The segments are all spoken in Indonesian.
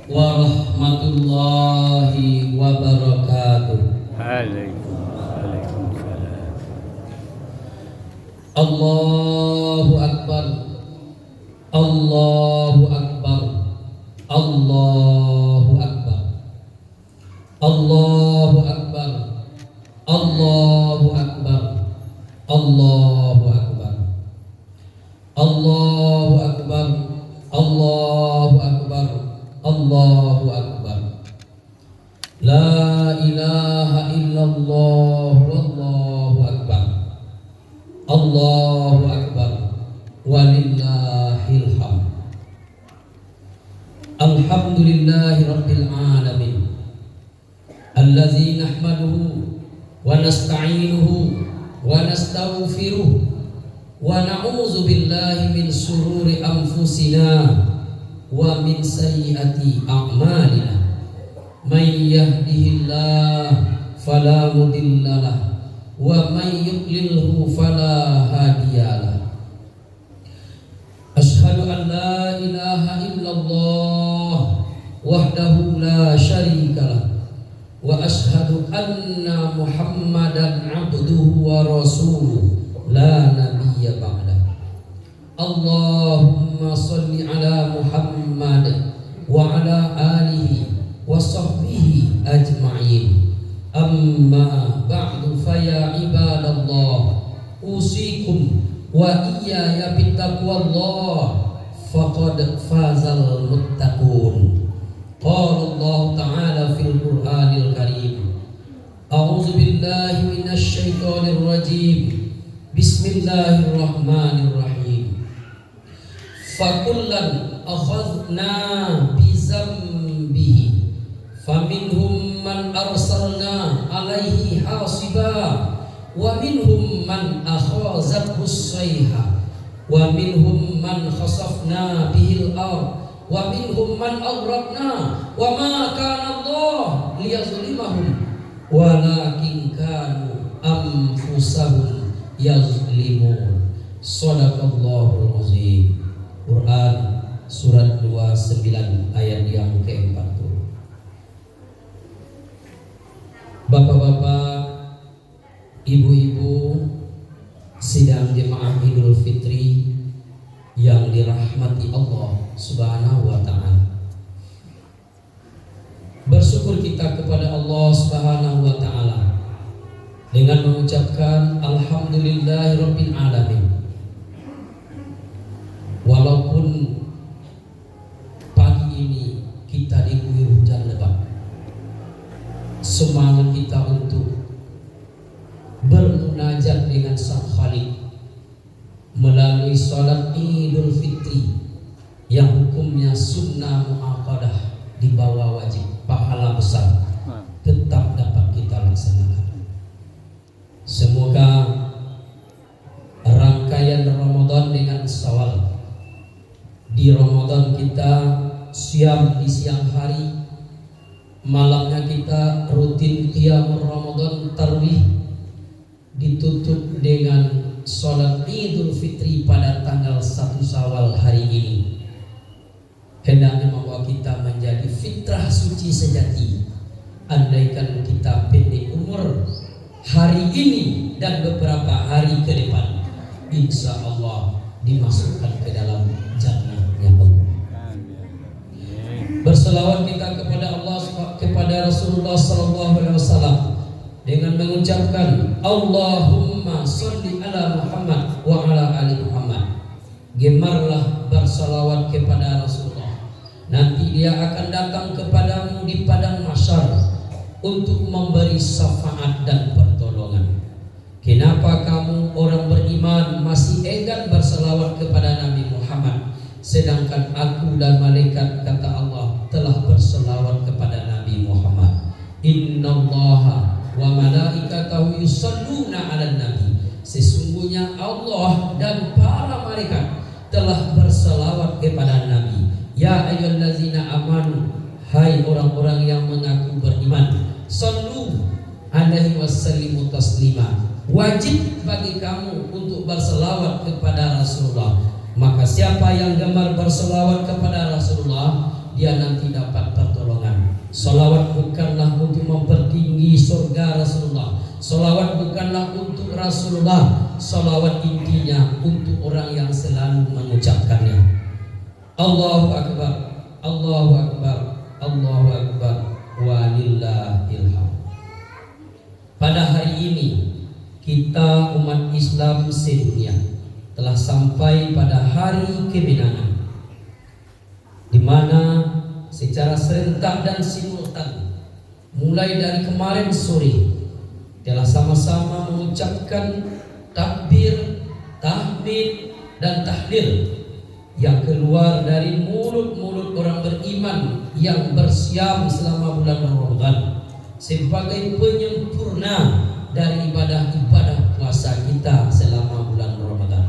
warahmatullahi wabarakatuh. Waalaikumsalam. Allahu Akbar, Allahu Akbar, Allahu Akbar, Allahu Akbar, Allahu Akbar, Allahu Akbar, Allahu Akbar, Allahu Akbar, Allahu Akbar. La ilaha illallah, wallahu akbar, Allahu akbar, walillahil hamd. Alhamdulillahi rabbil alamin, allazi nahmaduhu wa nasta'inuhu wa nastaghfiruh wa na'udzu billahi min shururi anfusina wa min sayyiati a'malina. May yahdihillah fala mudhillalah wa may yudlilhu fala hadiyalah. Asyhadu an la ilaha illallah wahdahu la syarikalah wa asyhadu anna Muhammadan abduhu wa rasuluh la nabiyya ba'dah. Allahumma shalli ala Muhammad wa ala alihi wa sahbihi ajma'in. Amma ba'du fa ya ibadallah, usikum wa iyaya bittaqwallah, faqad fazal muttaqun. Qala Allah ta'ala fil Qur'anil Karim, a'udzu billahi minasy syaithanir rajim, bismillahirrahmanirrahim. Fakullan akhadna bizambihi faminhum man arsalna alaihi hasiba wa minhum man akhazathu as-sayha wa minhum man khasafna bihil ard wa minhum man aghraqna wa ma kana Allah liyazlimahum walakin kanu anfusahum yazlimun. Shadaqallahul azim. Quran surat 29 ayat yang ke-40. Bapak-bapak, ibu-ibu sidang jemaah Idul Fitri yang dirahmati Allah Subhanahu wa ta'ala. Bersyukur kita kepada Allah Subhanahu wa ta'ala dengan mengucapkan alhamdulillahirabbil alamin. Walaupun pagi ini kita diguyur hujan lebat, semangat kita untuk bermunajat dengan Sang Khaliq melalui salat Idul Fitri yang hukumnya sunnah muakkadah di bawah wajib, pahala besar tetap dapat kita laksanakan. Semoga rangkaian Ramadan dengan Syawal, di Ramadan kita siam di siang hari, malamnya kita rutin qiyam Ramadan tarawih, ditutup dengan sholat Idul Fitri pada tanggal 1 Syawal hari ini, hendaknya membawa kita menjadi fitrah suci sejati. Andaikan kita pendek umur hari ini dan beberapa hari ke depan, insya Allah dimasukkan ke dalam jannahnya Allah. Berselawat kita kepada Allah, kepada Rasulullah sallallahu alaihi wasallam dengan mengucapkan Allahumma sholli ala Muhammad wa ala ali Muhammad. Gemarlah bersalawat kepada Rasulullah. Nanti dia akan datang kepadamu di padang mahsyar untuk memberi syafaat dan pertolongan. Kenapa kamu orang beriman masih enggan bersalawat kepada Nabi Muhammad, sedangkan aku dan malaikat, kata Allah, telah berselawat kepada Nabi Muhammad. Innallaha wa malaikatahu yusholluna 'alan nabi. Sesungguhnya Allah dan para malaikat telah berselawat kepada Nabi. Ya ayyuhallazina amanu, hai orang-orang yang mengaku beriman, sallu alaihi wasallimu taslima. Wajib bagi kamu untuk berselawat kepada Rasulullah. Maka siapa yang gemar berselawat kepada Rasulullah, dia nanti dapat Salawat bukanlah untuk mempertinggi surga Rasulullah. Salawat bukanlah untuk Rasulullah. Salawat intinya untuk orang yang selalu mengucapkannya. Allahu Akbar, Allahu Akbar, Allahu Akbar, walillahil hamd. Pada hari ini kita umat Islam sedunia telah sampai pada hari kemenangan, di mana secara serentak dan simultan mulai dari kemarin sore telah sama-sama mengucapkan takbir, tahmid dan tahlil yang keluar dari mulut-mulut orang beriman yang bersiam selama bulan Ramadan sebagai penyempurna dari ibadah-ibadah puasa kita selama bulan Ramadan.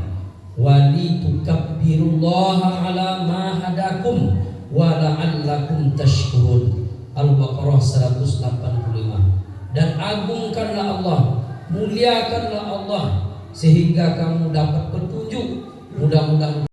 Walitukabbirullaha ala ma hadakum wa la'allakum tashkurun. Al-Baqarah 185. Dan agungkanlah Allah, muliakanlah Allah sehingga kamu dapat petunjuk. Mudah-mudahan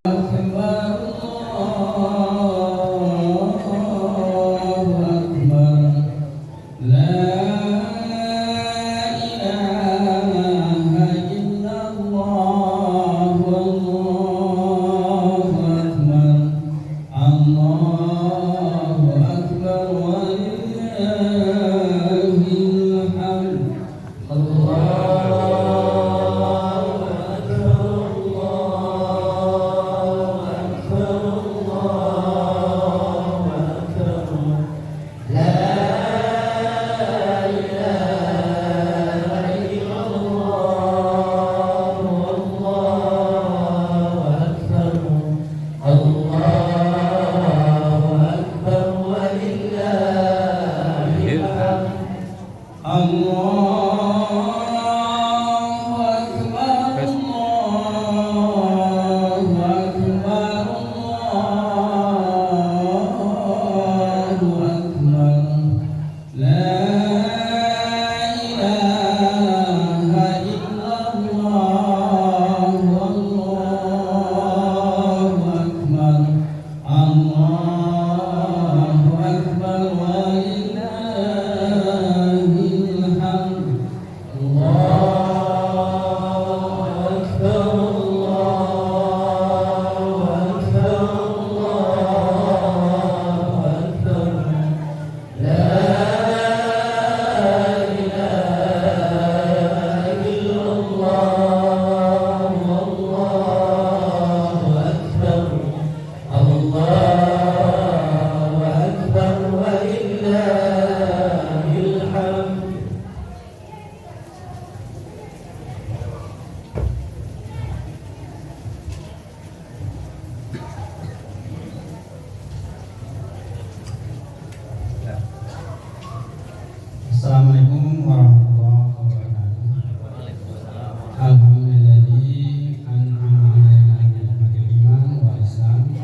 Assalamualaikum warahmatullahi wabarakatuh. Alhamdulillah an'ama alaina bi nikmatil iman wal islam.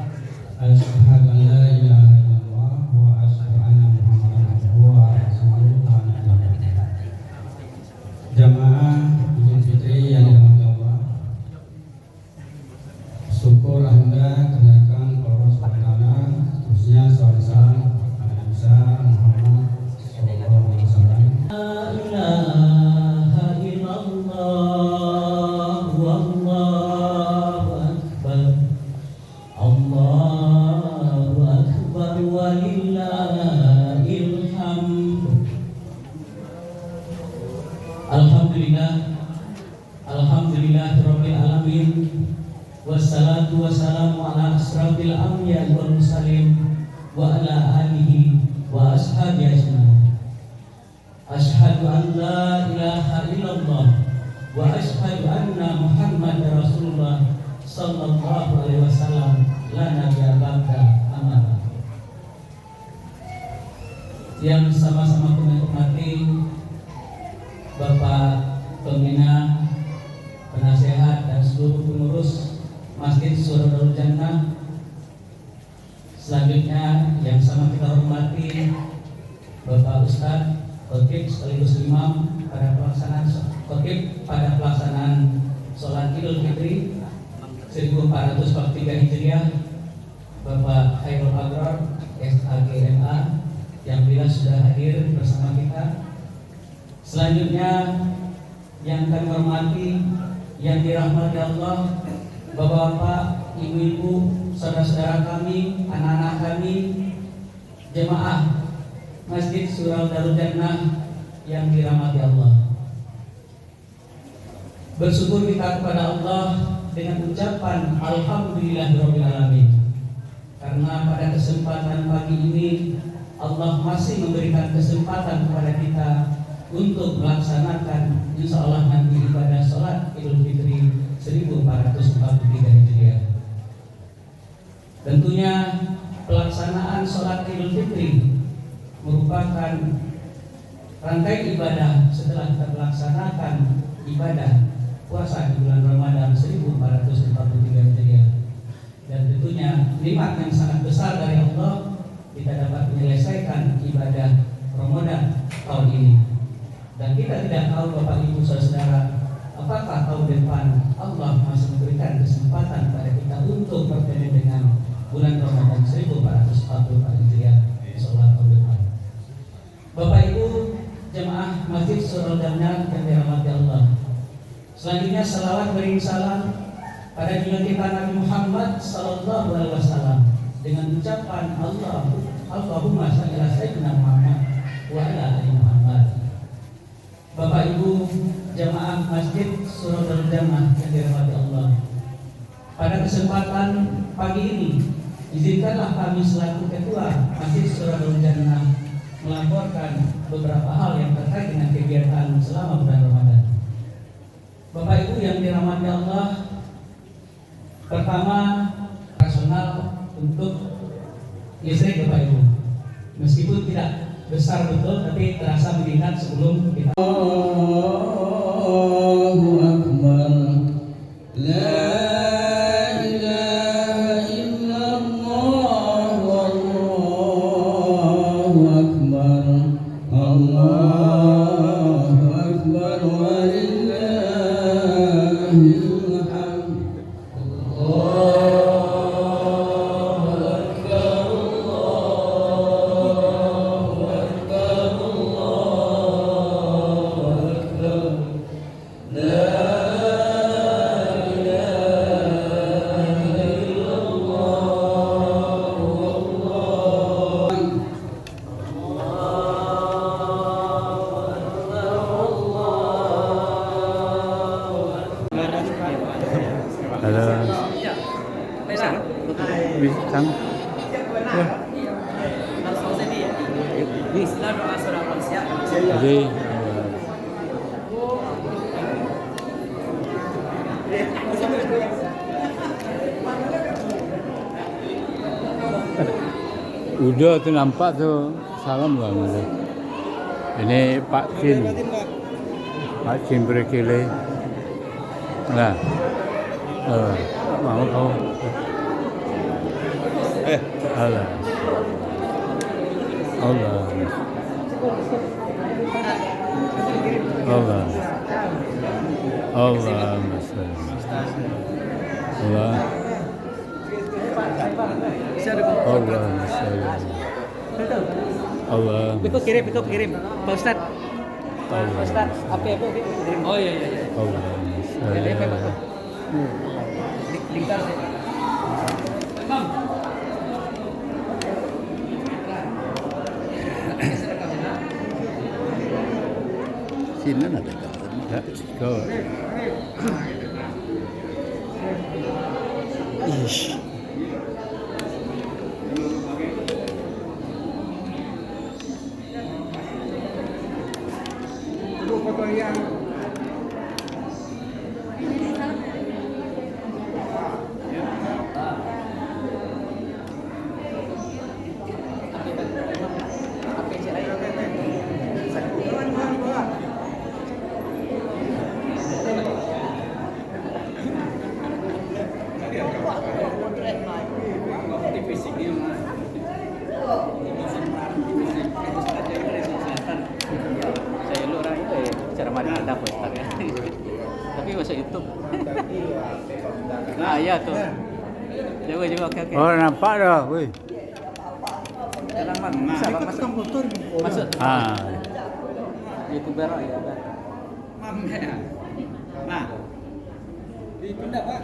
Asyhadu an la ilaha illallah wa asyhadu anna Muhammadan abduhu wa rasuluhu. Jamaah Idul Fitri yang dirahmati Allah. Syukur alhamdulillah kehadiran Allah Subhanahu wa taala, khususnya salam Nabi besar Muhammad sallallahu alaihi wasallam. La ilaha illallah wallahu akbar. Allahu akbar walillahil hamd. Alhamdulillahirabbil alamin. Wassalatu wassalamu ala asrafil anbiya'i wal mursalin wa ala alihi wa ashabihi ajmain. Asyhadu an la ilaha illallah wa asyhadu anna Muhammadar Rasulullah sallallahu alaihi wasallam la nabiyya ba'da amma. Yang sama-sama kami hormati Bapak Pembina, penasehat dan seluruh pengurus Masjid Surah Darul Jannah. Selanjutnya yang sama kita hormati Bapak Ustadz Khotib sekaligus imam pada pelaksanaan sholat Idul Fitri 1443 Hijriah, Bapak Khairul Agrar SAGMA, yang bila sudah hadir bersama kita. Selanjutnya yang kami hormati, yang dirahmati Allah, Bapak-bapak, ibu-ibu, saudara-saudara kami, anak-anak kami, jemaah Masjid Surau Darul Jannah yang dirahmati Allah. Bersyukur kita kepada Allah dengan ucapan Alhamdulillahirabbil alamin. Karena pada kesempatan pagi ini Allah masih memberikan kesempatan kepada kita untuk melaksanakan insya Allah nanti ibadah sholat Idul Fitri 1443 Hijriah. Tentunya pelaksanaan sholat Idul Fitri merupakan rangkaian ibadah setelah kita melaksanakan ibadah puasa di bulan Ramadan 1443 Hijriah. Dan tentunya nikmat yang sangat besar dari Allah, kita dapat menyelesaikan ibadah Ramadan tahun ini. Dan kita tidak tahu Bapak Ibu Saudara, apakah tahun depan Allah masih memberikan kesempatan pada kita untuk bertemu dengan bulan Ramadan 1444 Hijriah, insyaallah tahun depan. Bapak Ibu jemaah Masjid Surau Jannah yang dirahmati Allah. Selanjutnya salawat beri salam pada junjungan kita Nabi Muhammad sallallahu alaihi wasallam dengan ucapan Allahumma shalli ala sayyidina Muhammad wa ala ali Muhammad. Bapak Ibu jemaah Masjid Surau Darul Jannah yang dirahmati Allah. Pada kesempatan pagi ini, izinkanlah kami selaku ketua Masjid Surau Darul Jannah melaporkan beberapa hal yang terkait dengan kegiatan selama bulan Ramadan. Bapak Ibu yang dirahmati Allah, pertama rasional untuk listrik Bapak Ibu, meskipun tidak besar betul, tapi terasa meningkat sebelum kita. Allahu Akbar, la ilaha illallah, wallahu akbar, Allahu akbar, walillahil hamd. Jadi udah tu nampak tu salam lah mana. Ini Pak Chin berkele. Nah, mau kau? Allah. Allah. Allah. Allah. Allah. Allah. Allah. Pikuk kirim, Pak Ustad. Allah. Pak Ustad, apa kirim? Oh iya. Allah. Ini apa Pak? Lingkar. Bang. Sini ada tak? Ya, kau. Ish. Tapi masuk YouTube. Nah, ya tuh. Juga, oke. Oh, nampak dah, weh. Dalam Bang. Bisa Bang masuk. Masuk. Ah. YouTuber ya, Bang. Nah, dipindah Pak.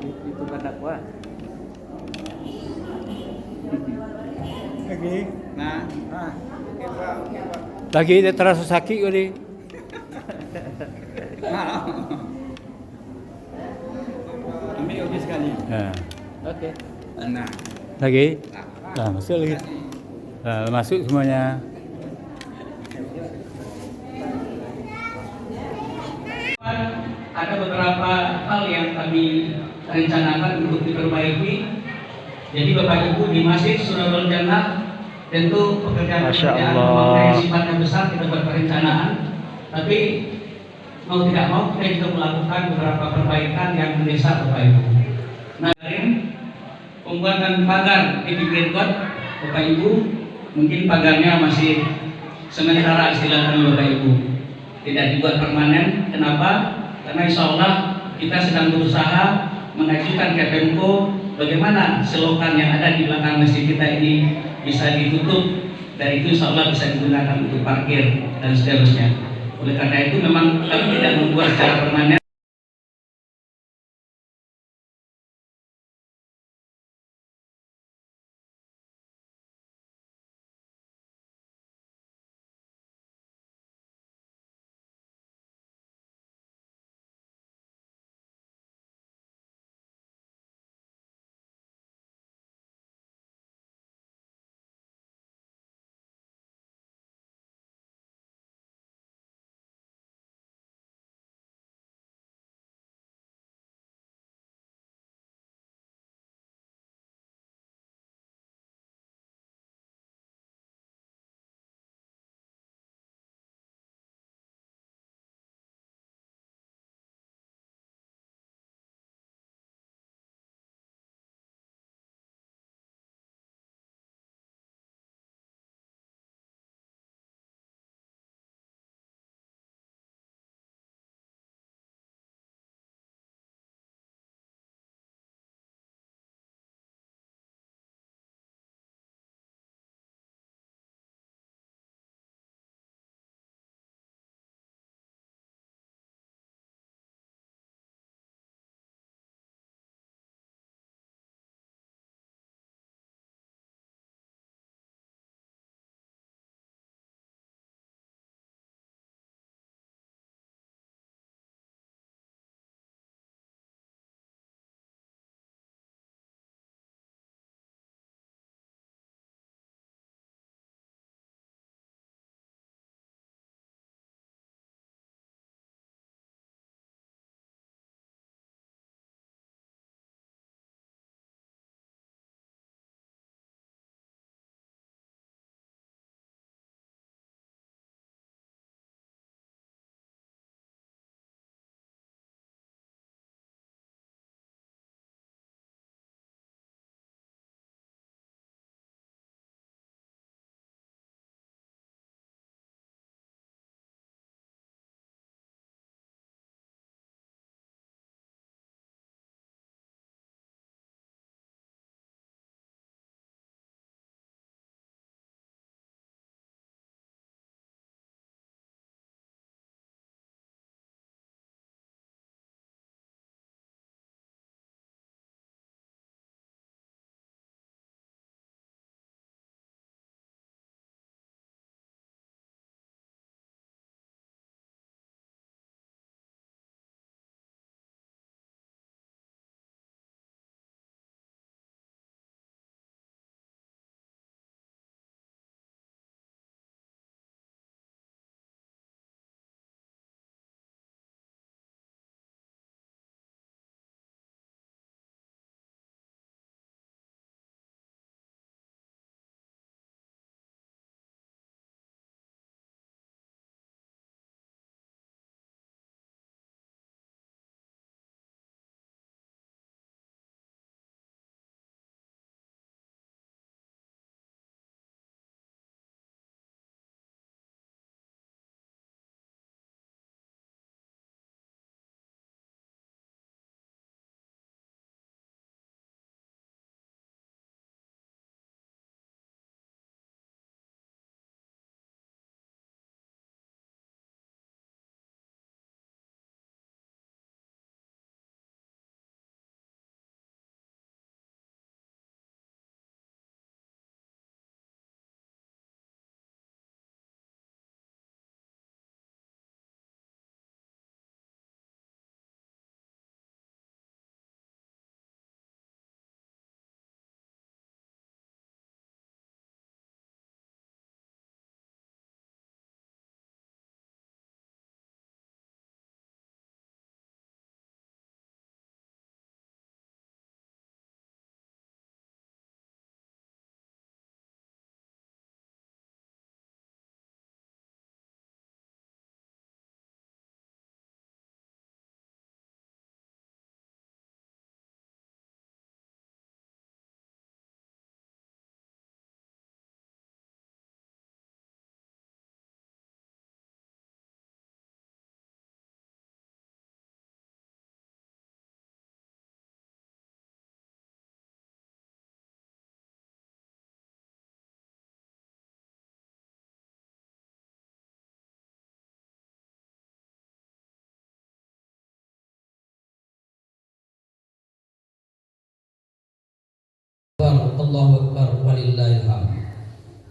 YouTuber dakwah. Lagi. Nah. Lagi terasa sakit kali. Ambil uji sekali. Ha. Oke. Nah. Lagi. Masuk lagi. Masuk semuanya. Ada beberapa hal yang kami rencanakan untuk diperbaiki. Jadi Bapak Ibu di Masjid Surabaya Jannah tentu pekerjaan-pekerjaan yang sifatnya besar kita buat perencanaan, tapi mau tidak mau kita juga melakukan beberapa perbaikan yang mendesak Bapak Ibu. Nah, pembuatan pagar di pinggir got Bapak Ibu, mungkin pagarnya masih sementara istilahnya Bapak Ibu, tidak dibuat permanen. Kenapa? Karena insya Allah kita sedang berusaha mengajukan ke Pemko bagaimana selokan yang ada di belakang masjid kita ini bisa ditutup, dan itu insya Allah bisa digunakan untuk parkir dan seterusnya. Oleh karena itu memang kami tidak membuat secara permanen. Allahu Akbar walillahil hamd.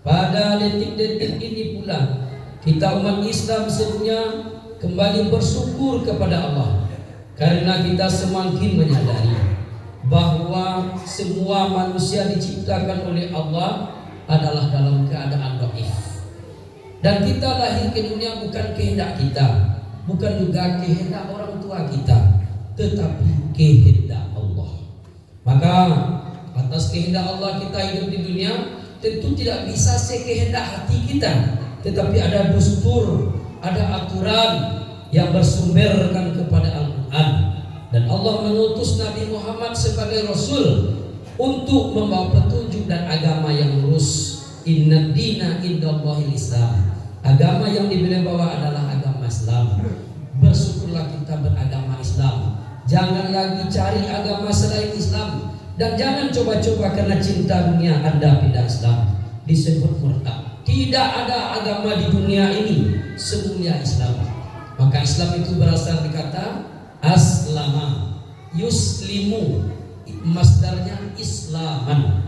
Pada detik-detik ini pula kita umat Islam sedunia kembali bersyukur kepada Allah karena kita semakin menyadari bahwa semua manusia diciptakan oleh Allah adalah dalam keadaan dhaif. Dan kita lahir ke dunia bukan kehendak kita, bukan juga kehendak orang tua kita, tetapi kehendak Allah. Maka atas kehendak Allah kita hidup di dunia, tentu tidak bisa sekehendak hati kita, tetapi ada dustur, ada aturan yang bersumberkan kepada Al-Quran. Dan Allah mengutus Nabi Muhammad sebagai Rasul untuk membawa petunjuk dan agama yang lurus. Inna dina indallahil Islam. Agama yang dibela bawa adalah agama Islam. Bersyukurlah kita beragama Islam. Jangan lagi cari agama selain Islam. Dan jangan coba-coba karena cinta dunia Anda pindah Islam, disebut murtad. Tidak ada agama di dunia ini semulia Islam. Maka Islam itu berasal dari kata aslama, yuslimu, masdarnya islaman.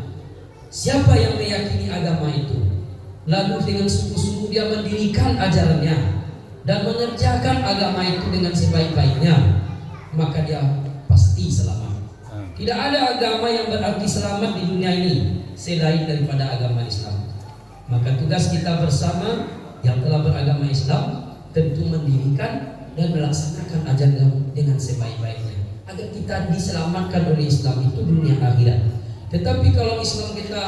Siapa yang meyakini agama itu, lalu dengan sungguh-sungguh dia mendirikan ajarannya dan mengerjakan agama itu dengan sebaik-baiknya, maka dia pasti selamat. Tidak ada agama yang berarti selamat di dunia ini selain daripada agama Islam. Maka tugas kita bersama yang telah beragama Islam tentu mendirikan dan melaksanakan ajaran dengan sebaik-baiknya agar kita diselamatkan oleh Islam itu dunia akhirat. Tetapi kalau Islam kita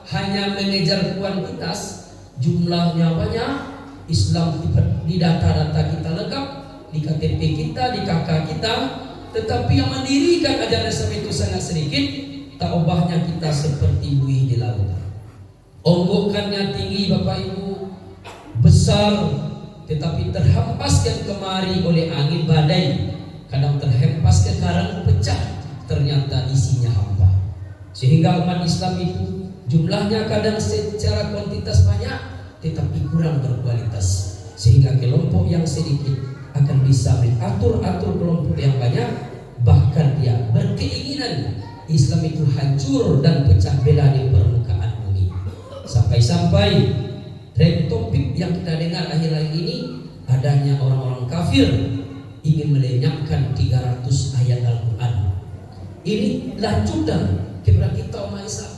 hanya mengejar kuantitas, jumlahnya banyak, Islam di data-data kita lengkap, di KTP kita, di KK kita, tetapi yang mendirikan ajaran Islam itu sangat sedikit, tak ubahnya kita seperti buih di laut. Onggokannya tinggi Bapak Ibu, besar, tetapi terhempaskan kemari oleh angin badai. Kadang terhempas ke karang pecah, ternyata isinya hampa. Sehingga umat Islam itu jumlahnya kadang secara kuantitas banyak, tetapi kurang berkualitas. Sehingga kelompok yang sedikit akan bisa mengatur-atur kelompok yang banyak. Bahkan dia berkeinginan Islam itu hancur dan pecah belah di permukaan bumi. Sampai-sampai tren topik yang kita dengar akhir-akhir ini adanya orang-orang kafir ingin melenyapkan 300 ayat Al-Quran. Ini lanjutan kepada kita umat Islam.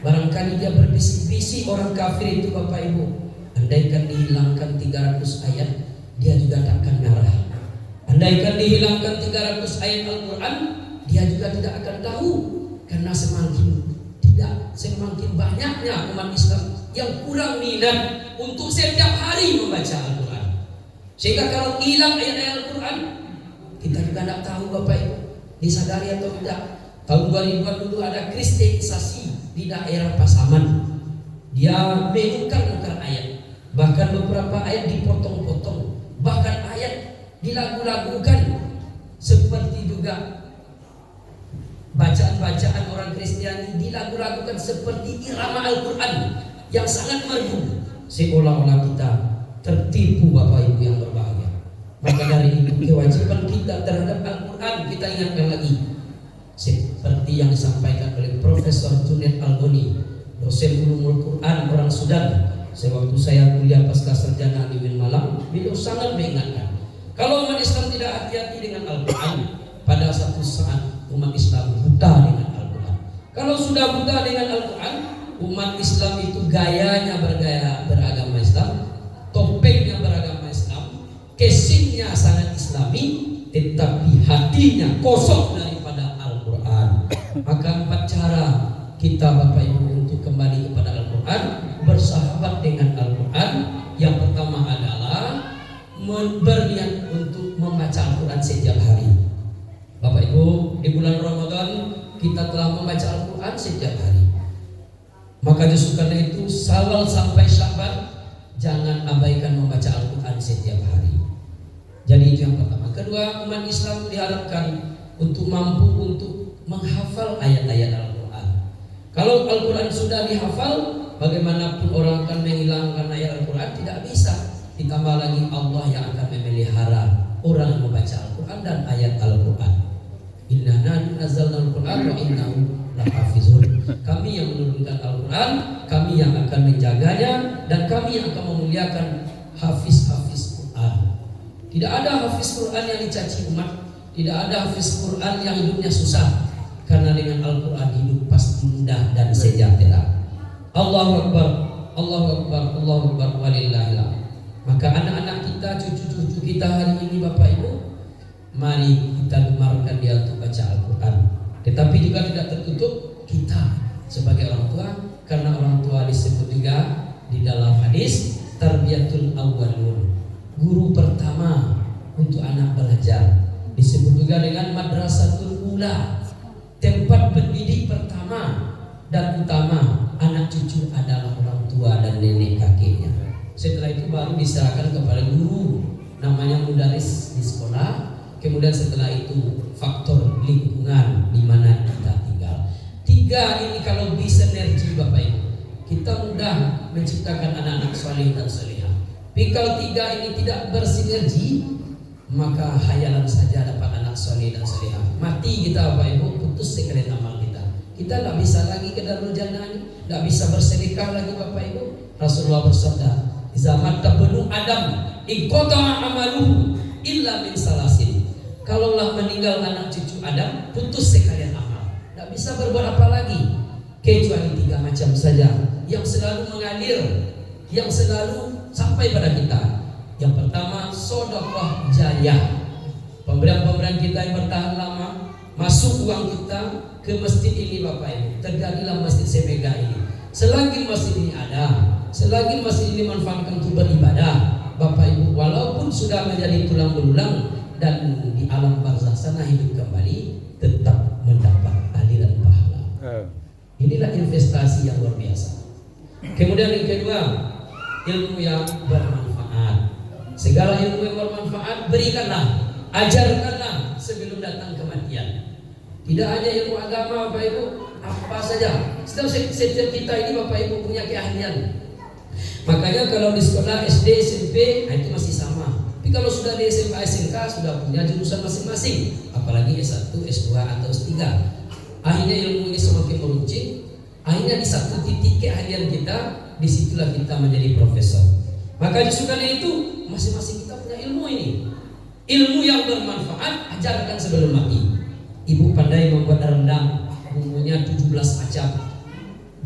Barangkali dia berbisik-bisik orang kafir itu Bapak Ibu, andaikan dihilangkan 300 ayat, dia juga takkan marah. Andaikan dihilangkan 300 ayat Al-Quran, dia juga tidak akan tahu. Karena semakin banyaknya umat Islam yang kurang minat untuk setiap hari membaca Al-Quran. Sehingga kalau hilang ayat-ayat Al-Quran, kita juga tidak tahu Bapak Ibu, disadari atau tidak. Tahun 2000 dulu ada kristenisasi di daerah Pasaman. Dia menukar-nukar ayat, bahkan beberapa ayat dipotong-potong, bahkan ayat dilagu-lagukan, seperti juga bacaan-bacaan orang Kristiani dilagu-lagukan seperti irama Al-Quran yang sangat merdu, seolah-olah kita tertipu Bapak Ibu yang berbahagia. Maka dari itu kewajiban kita terhadap Al-Quran kita ingatkan lagi, seperti yang disampaikan oleh Profesor Junaid Al-Ghani, dosen ulumul Quran orang Sudan. Sewaktu saya kuliah pasca sarjana di UIN Malang, beliau sangat mengingatkan, kalau umat Islam tidak hati-hati dengan Al-Quran, pada satu saat umat Islam buta dengan Al-Quran. Kalau sudah buta dengan Al-Quran, umat Islam itu gayanya beragama Islam, topengnya beragama Islam, casingnya sangat Islami, tetapi hatinya kosong daripada Al-Quran. Maka 4 cara kita Bapak Ibu untuk kembali kepada Al-Quran, bersahabat dengan Al-Quran. Yang pertama adalah berniat untuk membaca Al-Quran setiap hari. Bapak Ibu, di bulan Ramadan kita telah membaca Al-Quran setiap hari. Maka justru karena itu Syawal sampai Syaban jangan abaikan membaca Al-Quran setiap hari. Jadi itu yang pertama. Kedua, umat Islam diharapkan untuk mampu untuk menghafal ayat-ayat Al-Quran. Kalau Al-Quran sudah dihafal, bagaimanapun orang akan menghilangkan ayat Al-Quran tidak bisa. Ditambah lagi Allah yang akan memelihara orang yang membaca Al-Quran dan ayat Al-Quran. Inna nazzalna al-Quran wa innahu lahafizun. Kami kami yang menurunkan Al-Quran, kami yang akan menjaganya, dan kami yang akan memuliakan hafiz-hafiz Quran. Tidak ada hafiz Quran yang dicaci umat, tidak ada hafiz Quran yang hidupnya susah, karena dengan Al-Quran hidup pasti mudah dan sejahtera. Allahu Akbar, Allahu Akbar, Allahu Akbar, walillahil hamd. Maka anak-anak kita, cucu-cucu kita hari ini Bapak Ibu, mari kita gemarkan dia untuk baca Al-Quran. Tetapi juga tidak tertutup kita sebagai orang tua, karena orang tua disebut juga di dalam hadis tarbiyatul awwalun, guru pertama untuk anak belajar. Disebut juga dengan madrasatul ula, tempat pendidik pertama dan utama anak cucu adalah orang tua dan nenek kakeknya. Setelah itu baru diserahkan kepada guru, namanya mudaris di sekolah. Kemudian setelah itu faktor lingkungan di mana kita tinggal. Tiga ini kalau bersinergi Bapak Ibu, kita mudah menciptakan anak-anak saleh dan salehah. Tapi kalau tiga ini tidak bersinergi, maka hayalan saja dapat anak saleh dan salehah. Mati kita Bapak Ibu, putus sekalian amal kita. Kita tidak bisa lagi ke Darul Jannah ini, tidak bisa bersedekah lagi Bapak Ibu. Rasulullah bersabda, zaman tabnu Adam iqta amaluhu illa min salasin. Kalaulah meninggal anak cucu Adam, putus sekalian amal, tidak bisa berbuat apa lagi kecuali tiga macam saja yang selalu mengalir, yang selalu sampai pada kita. Yang pertama, sedekah jariyah, pemberian-pemberian kita yang bertahan lama, masuk uang kita ke masjid ini Bapak Ibu, terjadilah masjid Semega ini. Selagi masjid ini ada, selagi masjid ini manfaatkan untuk beribadah Bapak Ibu, walaupun sudah menjadi tulang belulang dan di alam barzakh sana hidup kembali, tetap mendapat aliran pahala. Inilah investasi yang luar biasa. Kemudian yang kedua, ilmu yang bermanfaat. Segala ilmu yang bermanfaat berikanlah, ajarkanlah sebelum datang kematian. Tidak hanya ilmu agama Bapak Ibu, apa saja. Setiap kita ini Bapak Ibu punya keahlian. Makanya kalau di sekolah SD, SMP, itu masih sama. Tapi kalau sudah di SMA, SMK sudah punya jurusan masing-masing, apalagi S1, S2 atau S3. Akhirnya ilmu ini semakin meruncing. Akhirnya di satu titik keahlian kita, disitulah kita menjadi profesor. Maka disukai itu masing-masing kita punya ilmu ini. Ilmu yang bermanfaat ajarkan sebelum mati. Ibu pandai membuat rendang, bumbunya 17 macam.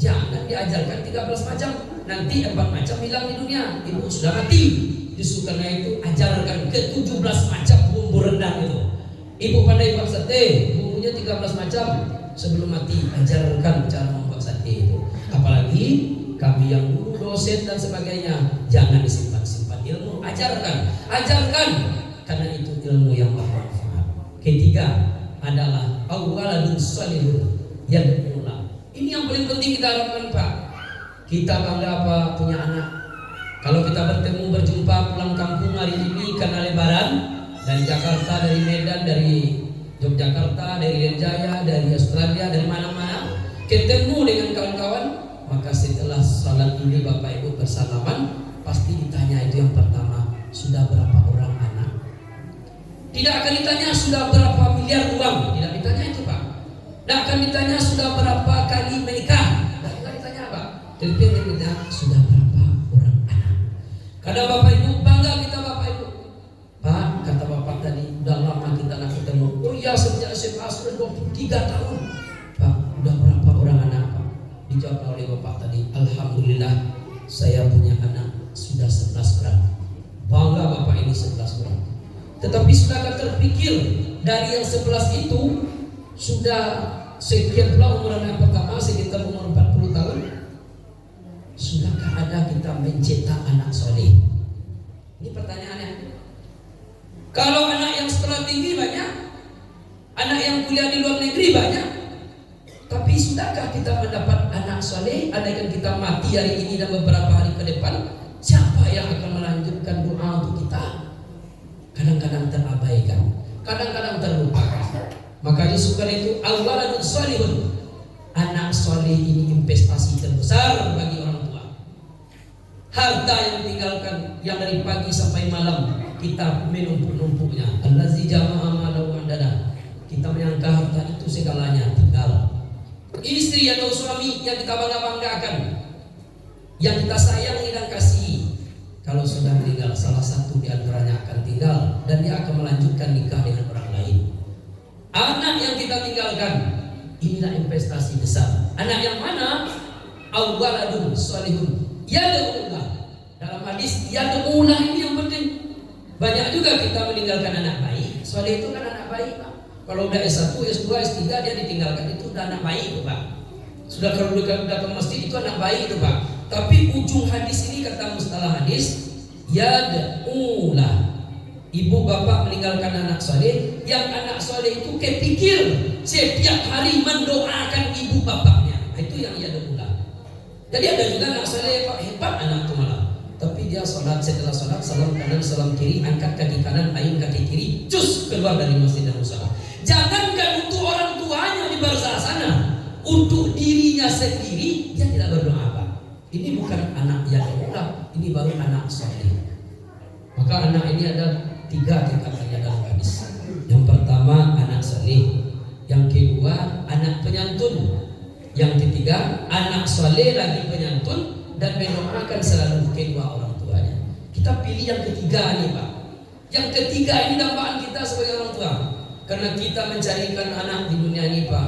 Jangan diajarkan 13 macam, nanti 4 macam hilang di dunia. Ibu sudah mati. Justru karena itu ajarkan ke 17 macam bumbu rendang itu. Ibu pandai buat sate, bumbunya 13 macam. Sebelum mati ajarkan cara membuat sate itu. Apalagi kami yang guru, dosen dan sebagainya, jangan disimpan-simpan ilmu, ajarkan karena itu ilmu yang bermanfaat. Ketiga adalah awwaladun salihun yad'ulah. Ini yang paling penting kita harapkan Pak. Kita bangga apa punya anak. Kalau kita bertemu berjumpa pulang kampung hari ini karena lebaran, dari Jakarta, dari Medan, dari Yogyakarta, dari Jaya, dari Australia, dari mana-mana, ketemu dengan kawan-kawan, maka setelah salat ini Bapak Ibu bersalaman, pasti ditanya itu yang pertama, sudah berapa orang anak? Tidak akan ditanya sudah berapa miliar uang, tidak ditanya itu Pak. Tidak akan ditanya sudah berapa kali menikah, tidak ditanya Pak. Tapi ditanya sudah berapa orang anak. Kadang Bapak Ibu bangga kita Bapak Ibu. Pak, kata Bapak tadi, udah lama kita nak ketemu. Oh iya, sejak SMA sudah 23 tahun. Pak, udah berapa orang anak Pak? Dijawab oleh Bapak tadi, alhamdulillah saya punya anak sudah 11 orang. Bangga Bapak ini 11 orang. Tetapi sudahkah terpikir dari yang 11 itu sudah sekian pula umur anak pertama sekitar umur 40 tahun? Sudahkah ada kita mencetak anak soleh? Ini pertanyaannya. Kalau anak yang sekolah tinggi banyak, anak yang kuliah di luar negeri banyak, tapi sudahkah kita mendapat anak soleh? Andaikan kita mati hari ini dan beberapa hari ke depan, siapa yang akan melanjutkan doa untuk kita? Kadang-kadang terabaikan, kadang-kadang terlupakan. Maka disukai itu awwaladun salihun. Anak soleh ini investasi terbesar bagi orang tua. Harta yang ditinggalkan, yang dari pagi sampai malam kita menumpuk-numpuknya. Allazi jama'a malahu andana. Kita menyangka harta itu segalanya, tinggal. Istri atau suami yang kita bangga-banggakan, yang kita sayangi dan kasihi, kalau sudah meninggal salah satu di antaranya akan tinggal dan dia akan melanjutkan nikah dengan orang lain. Anak yang kita tinggalkan, inilah investasi besar. Anak yang mana? Awwaladun sholihun yad'ulah. Dalam hadis yad'ulah ini yang penting. Banyak juga kita meninggalkan anak baik. Soleh itu kan anak baik, Pak. Kalau udah S1, S2, S3 dia ditinggalkan, itu udah anak baik itu, Pak. Sudah kalau udah ke masjid itu anak baik itu, Pak. Tapi ujung hadis ini kata mustalah hadis yad'ulah. Ibu bapak meninggalkan anak soleh, yang anak soleh itu kepikir setiap hari mendoakan ibu bapaknya. Itu yang yad'ulah. Jadi ada juga anak soleh, Pak, hebat anak itu malah. Tapi dia sholat, setelah sholat salam kanan salam kiri, angkat kaki kanan, ayun kaki kiri, cus keluar dari masjid dan musola. Jangankan untuk orang tuanya di barzah sana, untuk dirinya sendiri dia tidak berdoa, Pak. Ini bukan anak yang yad'ulah, ini baru anak soleh. Maka anak ini ada 3 tingkatannya dalam hadis. Yang pertama anak soleh, yang kedua anak penyantun, yang ketiga anak soleh lagi penyantun dan mendoakan selalu kedua orang tuanya. Kita pilih yang ketiga nih, Pak. Yang ketiga ini dambaan kita sebagai orang tua, karena kita mencarikan anak di dunia ini, Pak,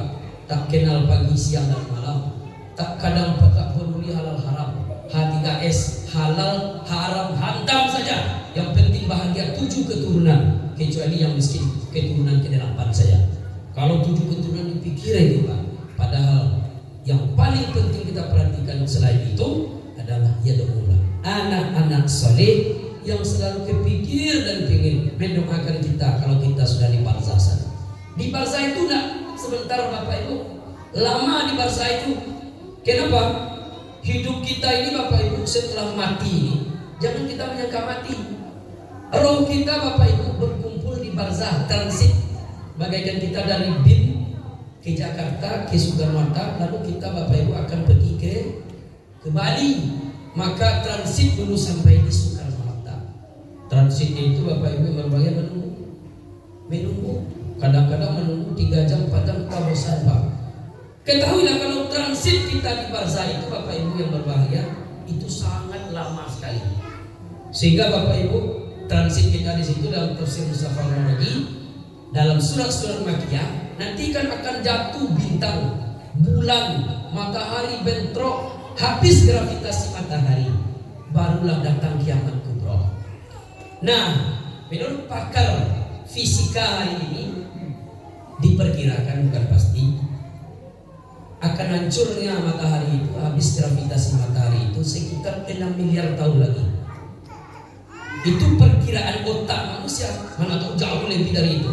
tak kenal pagi siang dan malam, tak kadang tak peduli halal haram, H3S, halal haram hantam saja. Yang penting bahagia 7 keturunan, kecuali yang miskin keturunan ke-8 saja. Kalau 7 keturunan dipikir itu, Pak. Padahal yang paling penting kita perhatikan selain itu adalah yad'ulah. Anak-anak soleh yang selalu kepikir dan ingin mendoakan kita kalau kita sudah di barzah sana. Di barzah itu enggak sebentar, Bapak Ibu, lama di barzah itu. Kenapa? Hidup kita ini, Bapak Ibu, setelah mati ini, jangan kita menyangka mati. Roh kita, Bapak Ibu, berkumpul di barzah, transit. Bagaikan kita dari BIM ke Jakarta, ke Soekarno-Hatta, lalu kita, Bapak Ibu, akan pergi ke Bali. Maka transit dulu sampai di Soekarno-Hatta. Transit itu, Bapak Ibu, berbagai menunggu. Kadang-kadang menunggu 3 jam, 4 jam, kita bosan, Pak. Ketahuilah kalau transit kita di barzah itu, Bapak Ibu yang berbahagia, itu sangat lama sekali. Sehingga Bapak Ibu, transit kita di situ dalam tafsir Mustafa Al-Maragi, dalam surat-surat Makkiyah, nanti kan akan jatuh bintang, bulan, matahari bentrok, habis gravitasi matahari, barulah datang kiamat kubra. Nah, menurut pakar fisika hari ini diperkirakan, bukan pasti, akan hancurnya matahari itu, habis gravitasi matahari itu sekitar 6 miliar tahun lagi. Itu perkiraan otak manusia, mana tahu jauh lebih dari itu.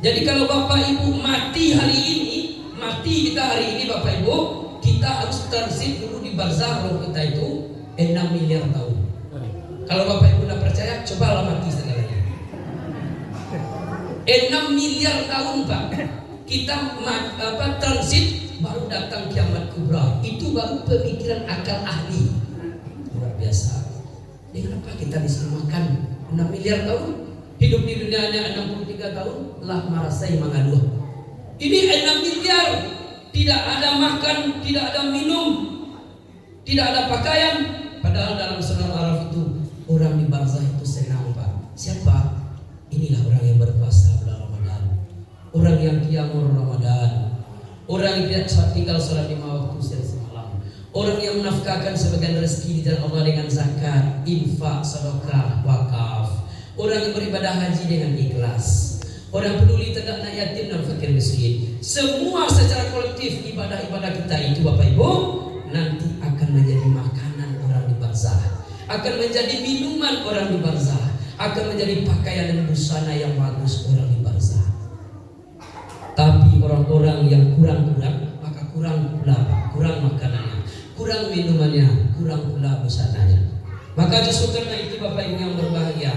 Jadi kalau Bapak Ibu mati hari ini, mati kita hari ini, Bapak Ibu, kita harus transit dulu di barzah roh kita itu 6 miliar tahun. Kalau Bapak Ibu tidak percaya, cobalah mati sekali lagi. 6 miliar tahun, Pak. Kita transit, baru datang kiamat kubra. Itu baru pemikiran akal ahli. Luar biasa. Dengan apa kita disemakan 6 miliar tahun? Hidup di dunia hanya 63 tahun, lah merasai mengaduh. Ini 6 miliar, tidak ada makan, tidak ada minum, tidak ada pakaian. Padahal dalam surah Al-Araf itu orang di barzah itu senang, Pak. Siapa? Inilah orang yang berpuasa bulan Ramadan, orang yang qiyamul Ramadan, orang yang tidak tinggal sholat 5 waktu semalam, orang yang menafkahkan sebagian rezeki di jalan Allah dengan zakat, infak, sedekah, wakaf, orang yang beribadah haji dengan ikhlas, orang peduli terhadap anak yatim dan fakir miskin. Semua secara kolektif ibadah-ibadah kita itu, Bapak Ibu, nanti akan menjadi makanan orang di barzah, akan menjadi minuman orang di barzah, akan menjadi pakaian dan busana yang bagus orang di barzah. Tapi orang-orang yang kurang-kurang, maka kurang pula, kurang makanannya, kurang minumannya, kurang pula busananya. Maka justru karena itu, Bapak Ibu yang berbahagia,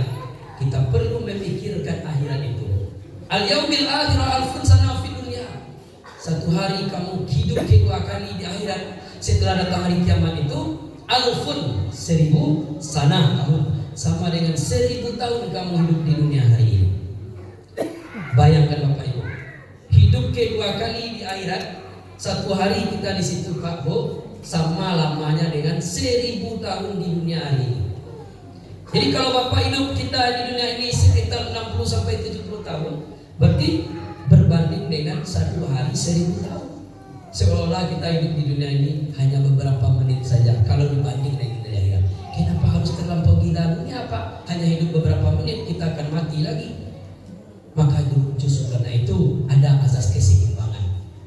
kita perlu memikirkan akhirat itu. Al-yaumil akhirah alfun sana fi dunya. Satu hari kamu hidup kedua kali di akhirat setelah datang hari kiamat itu, alfun 1000 sana tahun, sama dengan 1000 tahun kamu hidup di dunia hari ini. Bayangkan Bapak Ibu, hidup kedua kali di akhirat Satu hari kita di situ Pak Bu sama lamanya dengan 1000 tahun di dunia ini. Jadi kalau Bapak hidup kita di dunia ini sekitar 60 sampai 70 tahun, berarti berbanding dengan satu hari 1000 tahun. Seolah-olah kita hidup di dunia ini hanya beberapa menit saja kalau dibanding dengan dunia akhirat. Kenapa harus terlampau gila? Ini apa? Hanya hidup beberapa menit kita akan mati lagi. Maka justru karena itu ada asas keseimbangan.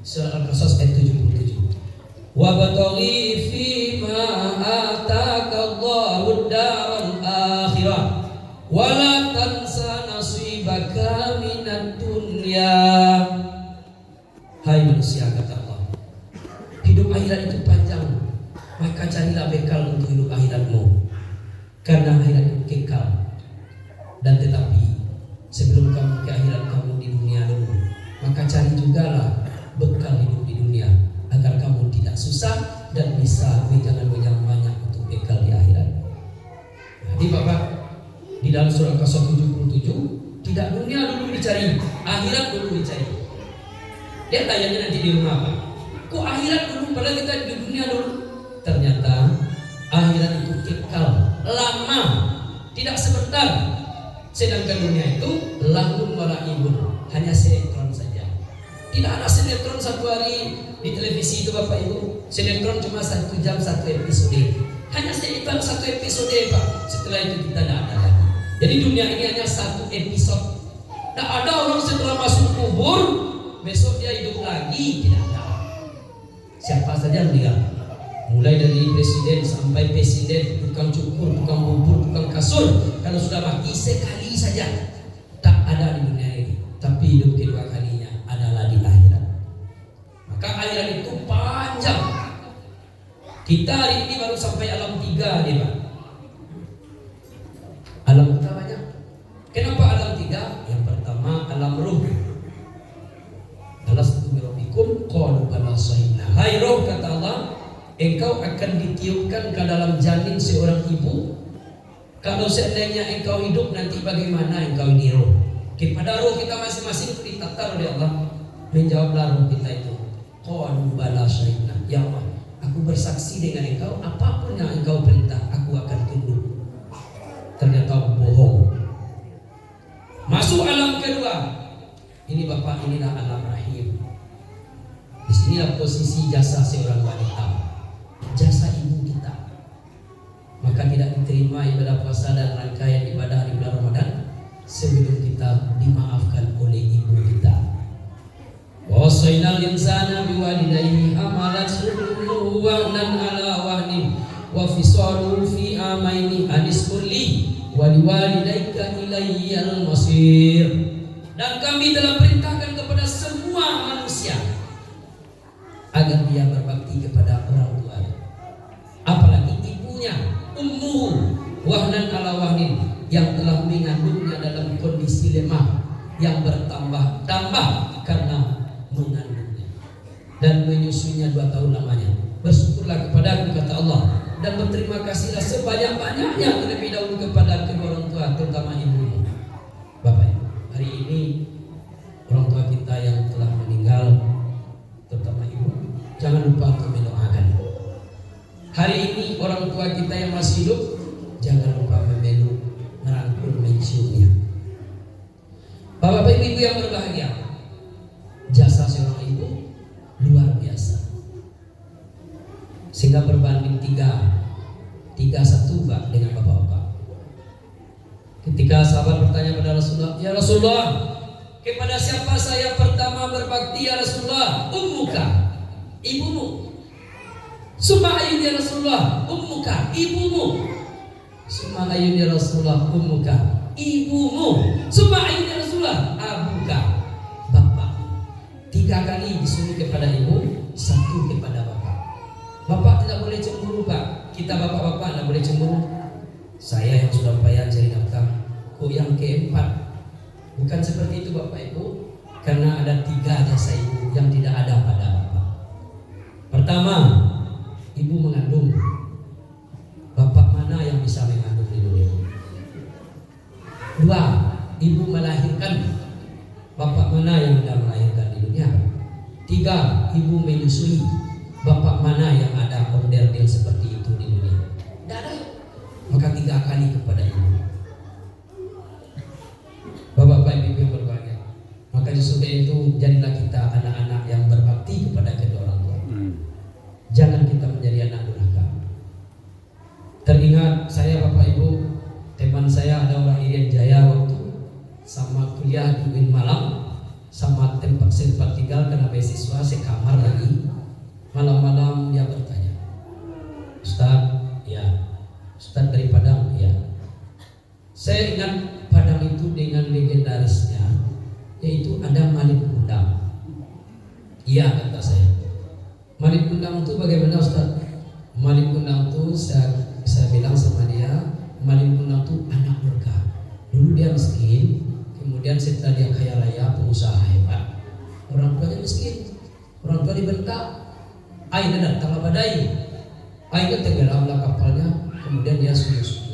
Surah Al-Qasas ayat 77. Wa bataghi fima ataka Allahu ad-daral akhirah wa la tansa nasibaka minad dunya. Hai manusia, kata Allah, hidup akhirat itu panjang, maka carilah bekal untuk hidup akhiratmu, karena akhirat itu kekal. Dan tetapi sebelum kamu ke akhirat, kamu di dunia dulu, maka cari jugalah bekal hidup di dunia agar kamu tidak susah dan bisa wejangan-wejangan banyak untuk bekal di akhirat. Jadi Bapak, di dalam surah Al-Qasas 77, tidak dunia dulu dicari, akhirat dulu dicari. Dia tanyanya nanti di rumah, Pak, kok akhirat dulu padahal kita di dunia dulu? Ternyata akhirat itu kekal, lama, tidak sebentar. Sedangkan dunia itu lahun walaibun, hanya sinetron saja. Tidak ada sinetron satu hari di televisi itu Bapak Ibu. Sinetron cuma 1 jam 1 episode. Hanya sinetron 1 episode Pak. Setelah itu kita tidak ada lagi. Jadi dunia ini hanya 1 episode. Tidak ada orang setelah masuk kubur besok dia hidup lagi, tidak ada. Siapa saja meninggal, mulai dari presiden sampai presiden, tukang cukur, tukang bubur, tukang kasur, kalau sudah mati sekali saja, tak ada di dunia ini. Tapi hidup kedua kalinya adalah di akhirat. Maka akhirat itu panjang. Kita hari ini baru sampai alam 3 nih Pak. Alam kita banyak. Kenapa alam 3? Yang pertama alam ruh. Alastu birabbikum qalu bala shahidna. Hai roh, kata Allah, engkau akan ditiupkan ke dalam janin seorang ibu. Kalau seandainya engkau hidup nanti bagaimana engkau ini roh? Kepada roh kita masing-masing ditatar oleh Allah. Menjawablah roh kita itu, qalu bala shahidna. Ya Allah, aku bersaksi dengan engkau, apapun yang engkau perintah aku akan tunduk. Ternyata bohong. Masuk alam kedua. Ini Bapak, inilah alam rahim. Disinilah posisi jasa seorang wanita, jasa ibu kita. Maka tidak diterima ibadah puasa dan rangkaian ibadah di bulan Ramadan sebelum kita dimaafkan oleh ibu kita. Wa wasainal insana biwalidayhi hamalathu wahnan ala wahnin wa fisaluhu fi amaini aniskur li wa liwalidayka ilayyal masir. Dan kami telah perintahkan kepada semua manusia agar dia berbakti kepada orang tua, apalagi ibunya, ummuhu wahnan ala wahnin, yang telah mengandungnya dalam kondisi lemah yang bertambah-tambah karena mengandungnya dan menyusuinya 2 tahun lamanya. Bersyukurlah kepadaku, kata Allah, dan berterima kasihlah sebanyak-banyaknya terlebih dahulu kepada kedua orang tua, terutama ibumu. Bapak Ibu, hari ini orang tua kita yang telah meninggal, terutama ibu, jangan lupa untuk mendoakan. Hari ini orang tua kita yang masih hidup, jangan lupa memeluk, merangkul, menciumnya. Bapak Ibu yang berbahagia, jasa seorang ibu luar biasa, sehingga berbanding 3-1 Pak dengan bapak-bapak. Ketika sahabat bertanya pada Rasulullah, ya Rasulullah, kepada siapa saya pertama berbakti ya Rasulullah? Ummuka, ibumu. Summa ayun ya Rasulullah, ummuka, ibumu. Summa ayun ya Rasulullah, ummuka, ibumu. Summa ayun ya Rasulullah, abuka, bapak. 3 kali disuruh kepada ibu, 1 kepada bapak. Bapak tidak boleh cemburu Pak. Kita bapak-bapak tidak boleh cemburu. Saya yang sudah payah cari nafkah, kok yang keempat? Bukan seperti itu Bapak Ibu, karena ada 3 jasa ibu yang tidak ada pada bapak. Pertama, ibu mengandung. Bapak mana yang bisa mengandung di dunia? 2, ibu melahirkan. Bapak mana yang tidak melahirkan di dunia? 3, ibu menyusui, bapak mana yang ada onderdil seperti itu di dunia? Tidak ada. Maka 3 kali kepada ibu. Bapak-bapak ibu yang berbahagia, maka justru itu jadilah kita anak-anak yang berbakti kepada kedua orang tua. Jangan kita menjadi anak durhaka. Teringat saya bapak ibu, teman saya ada orang Irian Jaya waktu sama kuliah di UIN Malang, sama tempat tinggal karena beasiswa sekamar lagi. Malam-malam dia bertanya, Ustaz, ya, Ustaz dari Padang, ya. Saya ingat Padang itu dengan legendarisnya, yaitu ada Malik Kundang. Iya, kata saya. Malik Kundang itu bagaimana Ustaz? Malik Kundang itu saya bilang sama dia, Malik Kundang itu anak berkah. Dulu dia miskin, kemudian setelah dia kaya raya, pengusaha hebat. Orang tuanya miskin, orang tua dibentak, air datang badai, air tenggelamlah kapalnya, kemudian dia sujud.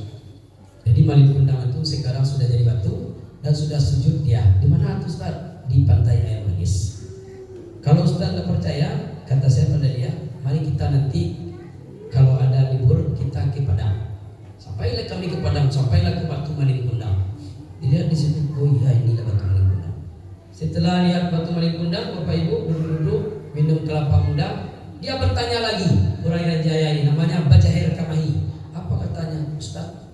Jadi Malik Kundang itu sekarang sudah jadi batu dan sudah sujud dia. Di mana itu Ustaz? Di pantai air manis. Kalau Ustaz tidak percaya, kata saya pada dia, mari kita nanti kalau ada libur kita ke Padang. Sampailah kami ke Padang, sampailah ke batu Malik Kundang. Dilihat di situ, oh iya inilah batu Malik Kundang. Setelah lihat batu Malik Kundang, bapak ibu duduk-duduk minum kelapa muda. Dia bertanya lagi, orang Irian Jaya ini namanya Bajahir Kamahi. Apa katanya? Ustaz,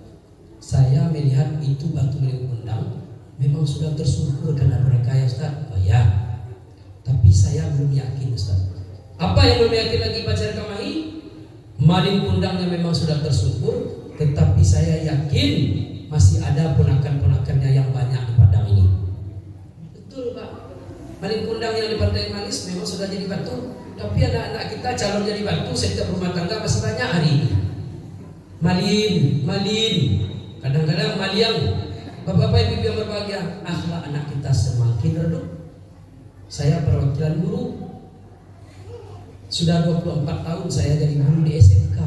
saya melihat itu batu Malik Kundang memang sudah tersungkur karena berkah ya Ustaz. Oh ya, tapi saya belum yakin Ustaz. Apa yang belum yakin lagi Bajahir Kamahi? Malik Kundangnya memang sudah tersungkur, tetapi saya yakin masih ada ponakan-ponakannya yang banyak di Padang ini. Betul Pak. Malik Kundang yang di Pantai Manis memang sudah jadi batu, tapi anak-anak kita calon jadi batu setiap rumah tangga masih banyak hari ini. Malin, kadang-kadang maliang. Bapak-bapak ibu yang berbahagia, akhlak anak kita semakin redup. Saya perwakilan guru. Sudah 24 tahun saya jadi guru di SMK.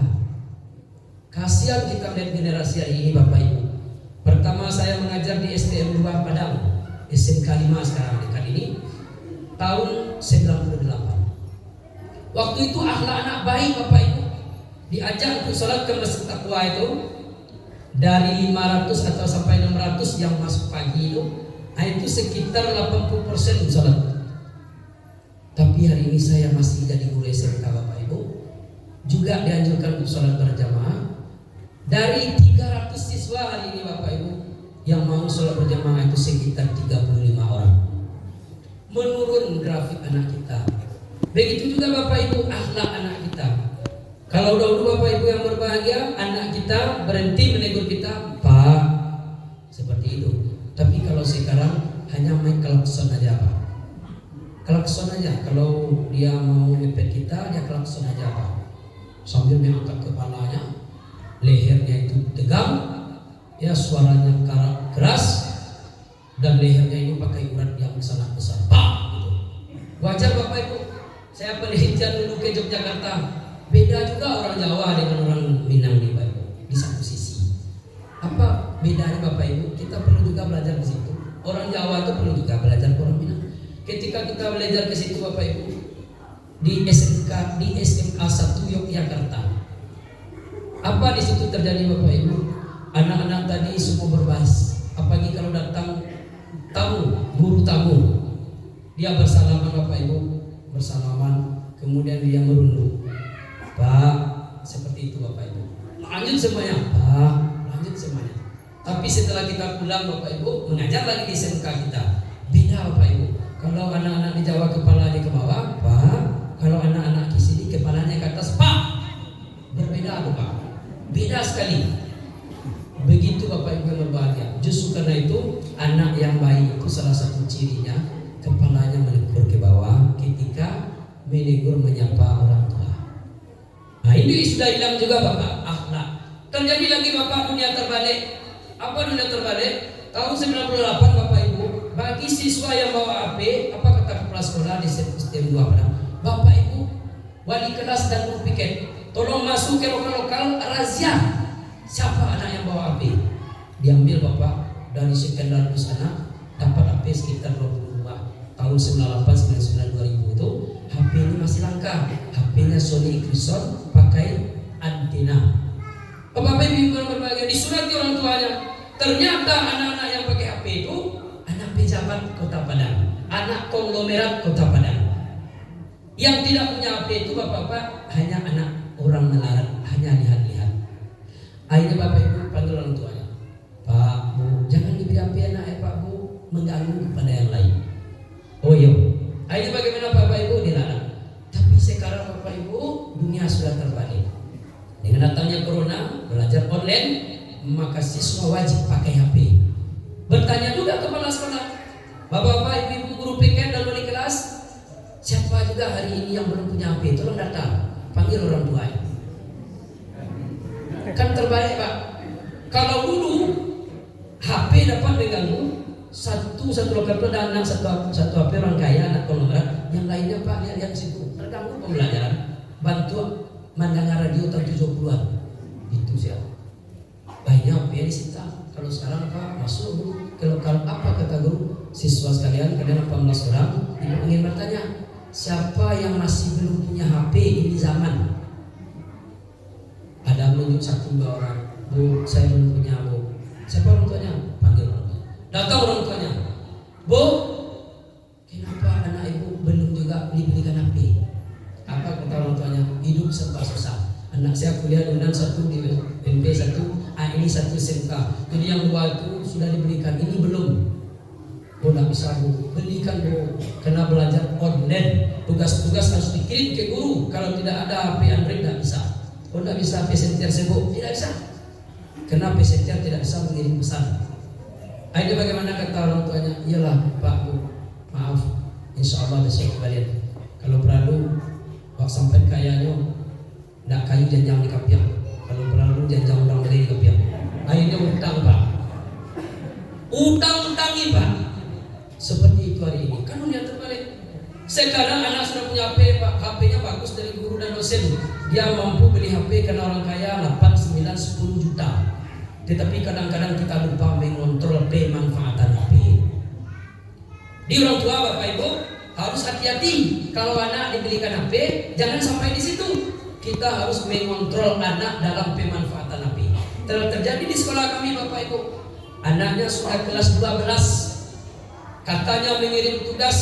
Kasihan kita melihat generasi hari ini Bapak Ibu. Pertama saya mengajar di STM 2 Padang, SMK 5 sekarang dekat ini, tahun 98. Waktu itu akhlak anak baik Bapak Ibu. Diajak untuk sholat ke Masjid Taqwa itu, dari 500 atau sampai 600 yang masuk pagi itu sekitar 80% sholat. Tapi hari ini saya masih jadi guru SMK Bapak Ibu, juga dianjurkan untuk sholat berjamaah. Dari 300 siswa hari ini Bapak Ibu yang mau sholat berjamaah itu sekitar 35 orang. Menurun grafik anak kita. Begitu juga Bapak Ibu akhlak anak kita. Kalau dahulu Bapak Ibu yang berbahagia, anak kita berhenti menegur kita, Pak, seperti itu. Tapi kalau sekarang hanya main klakson aja Pak. Klakson aja, kalau dia mau mepet kita, dia klakson aja Pak. Sambil mengangkat kepalanya, lehernya itu tegang, ya suaranya keras, dan lehernya ini pakai urat yang sangat besar. Pak, gitu. Wajar Bapak Ibu. Saya penelitian dulu ke Yogyakarta, beda juga orang Jawa dengan orang Minang nih Bapak Ibu. Di satu sisi, apa bedanya Bapak Ibu? Kita perlu juga belajar di situ. Orang Jawa itu perlu juga belajar orang Minang. Ketika kita belajar ke situ Bapak Ibu, di SMK, di SMA 1 Yogyakarta, apa di situ terjadi Bapak Ibu? Anak-anak tadi semua berbahas. Apalagi kalau datang tamu, guru tamu, dia bersalaman Bapak Ibu, bersalaman, kemudian dia merunduk, Pak, seperti itu Bapak Ibu. Lanjut semuanya, Pak, lanjut semuanya. Tapi setelah kita pulang Bapak Ibu, mengajar lagi di SMK kita, beda Bapak Ibu. Kalau anak-anak di Jawa kepalanya ke bawah, Pak. Kalau anak-anak di sini kepalanya ke atas, Pak. Berbeda tuh Pak. Beda sekali. Begitu Bapak Ibu yang berbahagia. Justru karena itu anak yang baik itu salah satu cirinya kepalanya menegur ke bawah ketika menegur menyapa orang tua. Nah ini sudah hilang juga Bapak akhlak. Terjadi lagi Bapak dunia terbalik. Apa dunia terbalik? Tahun 98 Bapak Ibu, bagi siswa yang bawa AP, apa kata kepala sekolah di STM 2 Padang? Bapak Ibu, wali kelas dan guru piket, tolong masuk ke lokal-lokal razia. Siapa anak yang bawa AP? Diambil Bapak dari sekian ratus anak, dapat AP sekitar 22. Tahun 98, 99, 2000 itu HP HP ini masih langka. HP-nya Sony Ericsson pakai antena. Bapak Ibu yang berbahagia, disurati orang tuanya. Ternyata anak-anak yang pakai HP itu anak pejabat Kota Padang, anak konglomerat Kota Padang. Yang tidak punya HP itu bapak-bapak hanya anak orang melarat, hanya lihat-lihat. Akhirnya Bapak Ibu panggil orang tuanya. Pak, Bu, jangan diberi HP anak Pak Bu, mengganggu kepada yang lain. Oh iya. Akhirnya bagaimana Bapak Ibu? Dilarang. Tapi sekarang Bapak Ibu, dunia sudah terbalik. Dengan datangnya corona, belajar online, maka siswa wajib pakai HP. Bertanya juga kepala sekolah, Bapak-bapak, ibu-ibu guru PK dan wali kelas, siapa juga hari ini yang belum punya HP? Tolong datang, panggil orang tua. Kan terbalik Pak. Kalau dulu HP dapat mengganggu satu lokal itu ada anak satu HP orang kaya, anak konglomerat, yang lainnya Pak lihat situ terganggu pembelajaran, bantu mendengar radio tahun 70-an. Itu siapa? Banyak HP disita. Kalau sekarang Pak masuk guru ke lokal, apa kata guru? Siswa sekalian, kalian 18 orang, ibu ingin bertanya, siapa yang masih belum punya HP ini zaman? Ada menunjuk 1-2 orang. Bu, saya belum punya Bu. Siapa orang tuanya? Panggil orang tuanya. Datang orang tuanya. Bu, kenapa anak ibu belum juga dibelikan HP? Apa kata orang tuanya? Hidup serba susah. Anak saya kuliah dengan 1 di MP 1, ini 1 SMK. Jadi yang 2 itu sudah diberikan, ini belum. Oh, tidak bisa Bu, belikan Bu. Karena belajar online, tugas-tugas harus dikirim ke guru. Kalau tidak ada HP Android tidak bisa. Oh, tidak bisa Messenger sibuk, tidak bisa. Karena Messenger tidak bisa mengirim pesan. Akhirnya bagaimana kata orang tuanya? Iyalah Pak Bu, maaf, insya Allah besok kalian. Kalau perlu, Pak sampai kayanya tidak kayu janjang di kapiang. Kalau perlu janjang orang beli di kapiang. Akhirnya utang Pak. Utang-utangi Pak. Seperti itu hari ini. Kan dunia terbalik. Sekarang anak sudah punya HP Pak. HP-nya bagus dari guru dan dosen. Dia mampu beli HP karena orang kaya 8, 9, 10 juta. Tetapi kadang-kadang kita lupa mengontrol pemanfaatan HP. Di orang tua Bapak Ibu harus hati-hati. Kalau anak dibelikan HP, jangan sampai di situ. Kita harus mengontrol anak dalam pemanfaatan HP. Telah terjadi di sekolah kami Bapak Ibu. Anaknya sudah kelas 12. Katanya mengirim tugas,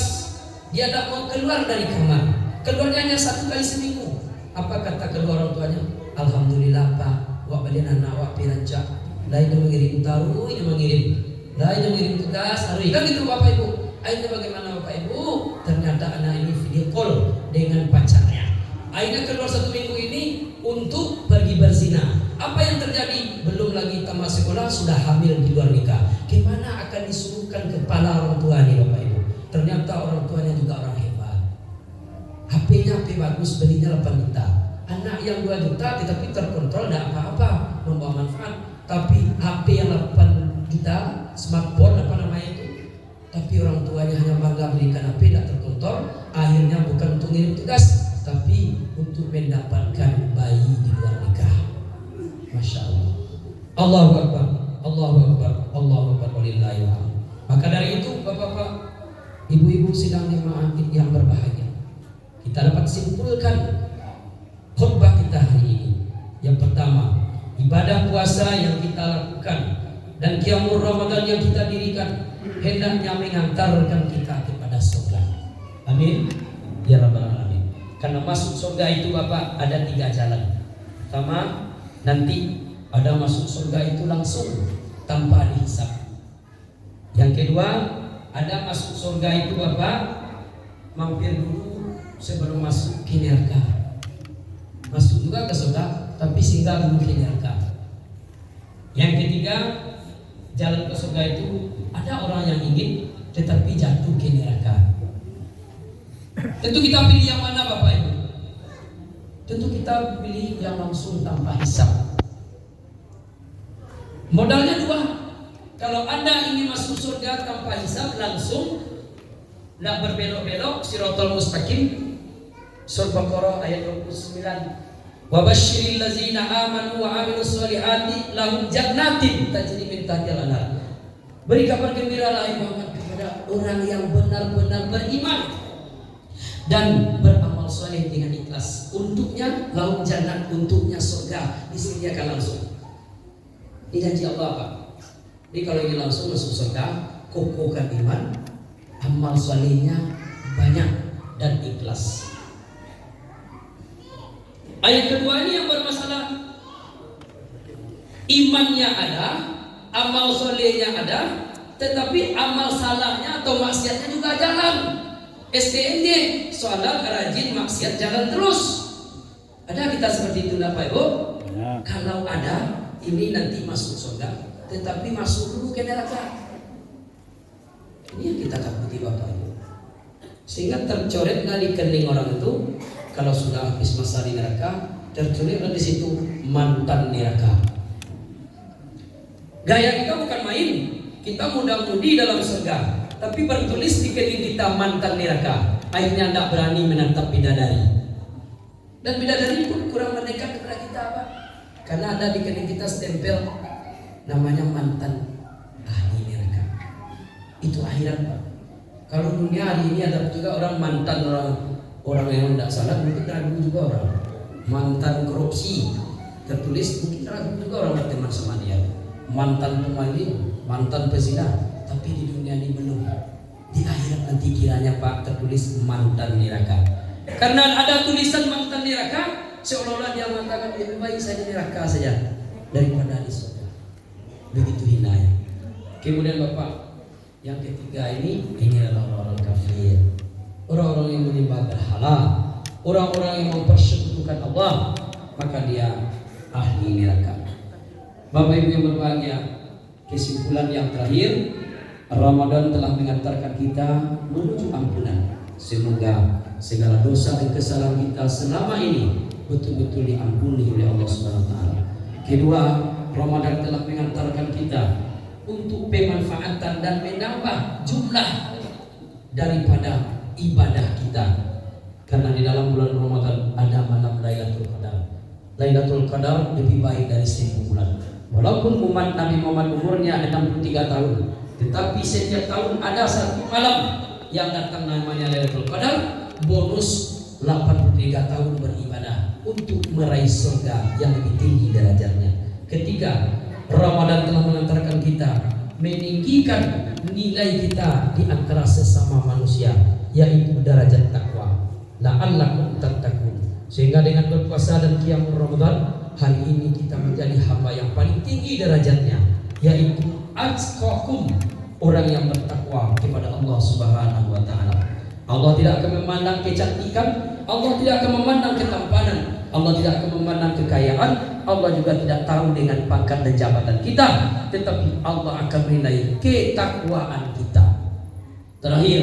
dia tak mau keluar dari kamar. Keluarnya hanya 1 kali seminggu. Apa kata kedua orang tuanya? Alhamdulillah Pak, wak balian anak wak pirancak. Lain yang mengirim taruh, ini mengirim. Lain yang mengirim tugas, taruh. Kan gitu Bapak Ibu. Akhirnya bagaimana Bapak Ibu? Ternyata anak ini video call dengan pacarnya. Akhirnya keluar 1 minggu ini untuk pergi berzina. Apa yang terjadi? Belum lagi tamat sekolah sudah hamil di luar nikah. Gimana akan disuruhkan kepala orang tua nih Bapak Ibu? Ternyata orang tuanya juga orang hebat. HP-nya HP bagus, belinya 8 juta. Anak yang 2 juta tetapi terkontrol, tidak apa-apa, membawa manfaat. Tapi HP yang 8 juta, smartphone apa namanya itu, tapi orang tuanya hanya bangga belikan HP, tidak terkontrol. Akhirnya bukan untuk ngirim tugas, tapi untuk mendapatkan bayi di luar nikah. Masya Allah. Allahu Akbar, Allahu Akbar, Allahu Akbar, walillahilhamd. Maka dari itu Bapak-bapak, ibu-ibu sidang jemaah yang berbahagia, kita dapat simpulkan khutbah kita hari ini. Yang pertama, ibadah puasa yang kita lakukan dan qiyamul Ramadan yang kita dirikan hendaknya mengantarkan kita kepada surga. Amin ya rabbal alamin. Karena masuk surga itu Bapak ada 3 jalan. Pertama, nanti ada masuk surga itu langsung tanpa dihisab. Yang kedua, ada masuk surga itu Bapak mampir dulu sebelum masuk ke neraka. Masuk juga ke surga, tapi singgah dulu ke neraka. Yang ketiga, jalan ke surga itu ada orang yang ingin tetapi jatuh ke neraka. Tentu kita pilih yang mana Bapak Ibu? Tentu kita pilih yang langsung tanpa hisab. Modalnya 2. Kalau Anda ingin masuk surga tanpa hisab langsung, tidak berbelok-belok, siratal mustaqim. Surah Baqarah ayat 29. Wa basyiril ladzina amanu wa amilus solihati lahum jannatin tajri min tahtiha al-anhar. Beri kabar gembira Muhammad kepada orang yang benar-benar beriman dan beramal soleh dengan ikhlas. Untuknya laut jannah, untuknya surga disediakan langsung. Ini janji Allah Pak. Jadi kalau ingin langsung masuk surga, kokohkan iman, amal solehnya banyak dan ikhlas. Ayat kedua ini yang bermasalah. Imannya ada, amal solehnya ada, tetapi amal salahnya atau maksiatnya juga jalan. SDNJ, sholat rajin, maksiat jalan terus. Ada kita seperti itu Bapak Ibu? Ya. Kalau ada, ini nanti masuk surga, tetapi masuk dulu ke neraka. Ini yang kita takuti Bapak Ibu. Sehingga tercoretlah di kening orang itu, kalau sudah habis masa di neraka, tercoretlah di situ mantan neraka. Gaya kita bukan main, kita mudah-mudi dalam surga, tapi bertulis di kening kita mantan neraka. Akhirnya tidak berani menatap bidadari. Dan bidadari pun kurang mendekat kepada kita Pak. Karena ada di kening kita stempel namanya mantan ahli neraka. Itu akhirat Pak. Kalau dunia hari ini ada juga orang mantan orang yang tidak salah, mungkin ragu juga orang. Mantan korupsi tertulis, mungkin ragu juga orang berteman sama dia. Mantan pemaling, mantan pezina, tapi di dunia ini belum. Di akhirat nanti kiranya Pak tertulis mantan neraka. Karena ada tulisan mantan neraka, seolah-olah dia mengatakan lebih baik saya di neraka saja daripada di surga. Begitu hinanya. Kemudian Bapak, yang ketiga ini adalah orang-orang kafir, orang-orang yang menyembah berhala, orang-orang yang mempersekutukan Allah, maka dia ahli neraka. Bapak Ibu yang berbahagia, kesimpulan yang terakhir, Ramadan telah mengantarkan kita menuju ampunan. Semoga segala dosa dan kesalahan kita selama ini betul-betul diampuni oleh Allah SWT. Kedua, Ramadan telah mengantarkan kita untuk pemanfaatan dan menambah jumlah daripada ibadah kita. Karena di dalam bulan Ramadan ada malam Lailatul Qadar. Lailatul Qadar lebih baik dari 1000 bulan. Walaupun umat Nabi Muhammad umurnya 63 tahun, tetapi setiap tahun ada satu malam yang datang namanya Lailatul Qadar, bonus 83 tahun beribadah untuk meraih surga yang lebih tinggi derajatnya. Ketiga, Ramadan telah mengantarkan kita meninggikan nilai kita di antara sesama manusia, yaitu derajat takwa. La'allakum tattaqun. Sehingga dengan berpuasa dan qiyamul Ramadan, hari ini kita menjadi hamba yang paling tinggi derajatnya, yaitu atqakum, orang yang bertakwa kepada Allah Subhanahu wa taala. Allah tidak akan memandang kecantikan, Allah tidak akan memandang ketampanan, Allah tidak akan memandang kekayaan, Allah juga tidak tahu dengan pangkat dan jabatan kita, tetapi Allah akan menilai ketakwaan kita. Terakhir,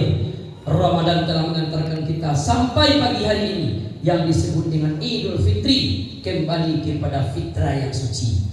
Ramadan telah mengantarkan kita sampai pagi hari ini yang disebut dengan Idul Fitri, kembali kepada fitrah yang suci.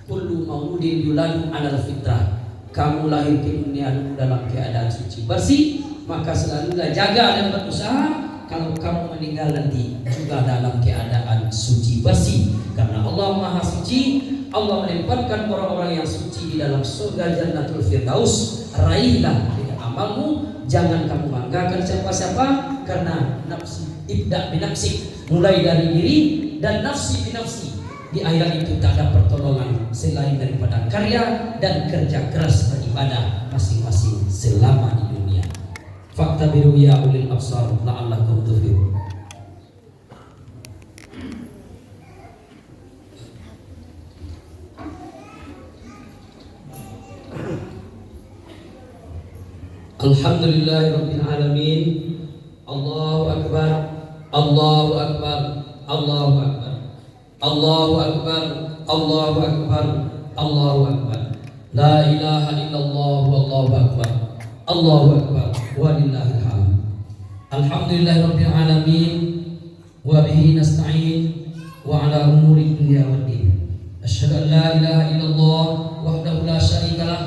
Kullu mauludin yuladu 'alal fitrah. Kamu lahir ke dunia dalam keadaan suci bersih, maka selalulah jaga dan berusaha kalau kamu meninggal nanti juga dalam keadaan suci bersih. Karena Allah Maha Suci, Allah menempatkan orang-orang yang suci di dalam surga Jannatul Firdaus. Raihlah dengan amalmu, jangan kamu banggakan siapa-siapa, karena nafsi ibda binafsik, mulai dari diri dan nafsi binafsi. Di akhirat itu tak ada pertolongan selain daripada karya dan kerja keras beribadah masing-masing selama di dunia. Faktabiru ya ulil absar la'allakum tuflihun. Alhamdulillahirabbil alamin. Allahu akbar. Allahu akbar. Allahu akbar. Allahu akbar. Allahu akbar. Allahu akbar. La ilaha illallah wallahu akbar. Allahu akbar walillahil hamd. Alhamdulillahirabbil alamin wa bihi nasta'in wa ala umuri dunya waddin. Asyhadu an la ilaha illallah wahdahu la syarika lah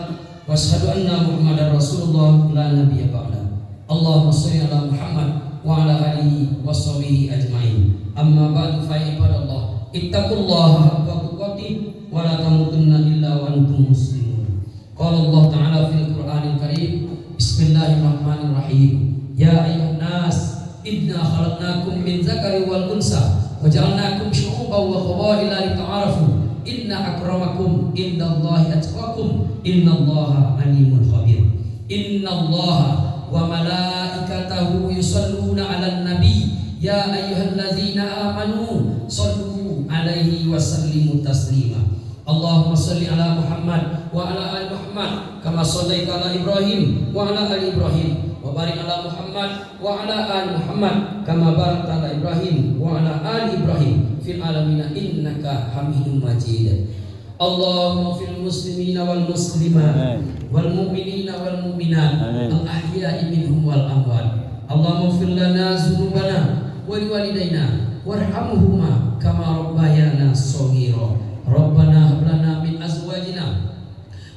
wa asyhadu anna Muhammadar Rasulullah la nabiyya ba'da. Allahumma shalli ala Muhammad wa ala alihi washabihi ajmain. Amma ba'du fa ibadallah, ittaqullaha haqqa tuqatih wa la tamutunna illa wa antum muslimun. Qala Allah ta'ala fil Qur'anil Karim, bismillahirrahmanirrahim. Ya ayyuhan nas inna khalaqnakum min dzakari wal unsa wa ja'alnakum syu'uban wa qabaila lita'arafu inna akramakum indallahi atqakum innallaha alimun khabir. Innallaha wa malaikatahu yusalluna 'alan nabi ya ayyuhalladzina amanu sallu 'alaihi wa sallimu taslima. Allahumma salli ala Muhammad wa ala ali Muhammad kama shallaita ala Ibrahim wa ala ali Ibrahim wa barik ala Muhammad wa ala ali Muhammad kama barakta ala Ibrahim wa ala ali Ibrahim fil alamin innaka Hamidum Majid. Allahumma fil muslimina wal muslimat wal mu'minina wal mu'minat al ahya'i minhum wal amwat. Allahumma fir lana dzunubana wa liwalidayna warhamhuma kama rabbayana shaghira. Rabbana hab lana min azwajina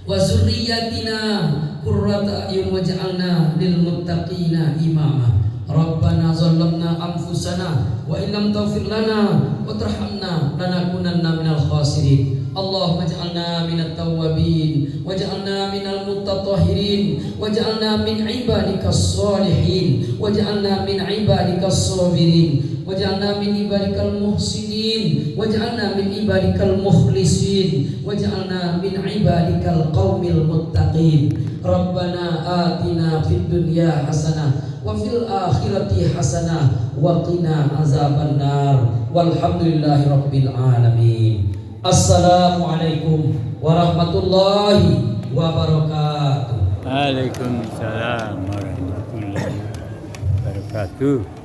wa dzurriyyatina qurrata a'yun waj'alna lil muttaqina imama. Rabbana zalamna anfusana wa illam taghfir lana wa tarhamna lanakunanna minal khasirin. Allahumma ij'alna minat tawwabin waj'alna minal mutatahhirin waj'alna min ibadikas sholihin waj'alna min ibadikas sabirin waj'alna min ibadikal muhsinin waj'alna min ibadikal mukhlisin waj'alna min ibadikal qaumil muttaqin. Rabbana atina fid dunya hasanah wa fil akhirati hasanah wa qina azabannar walhamdulillahi rabbil alamin. Assalamualaikum warahmatullahi wabarakatuh. Waalaikumsalam warahmatullahi wabarakatuh.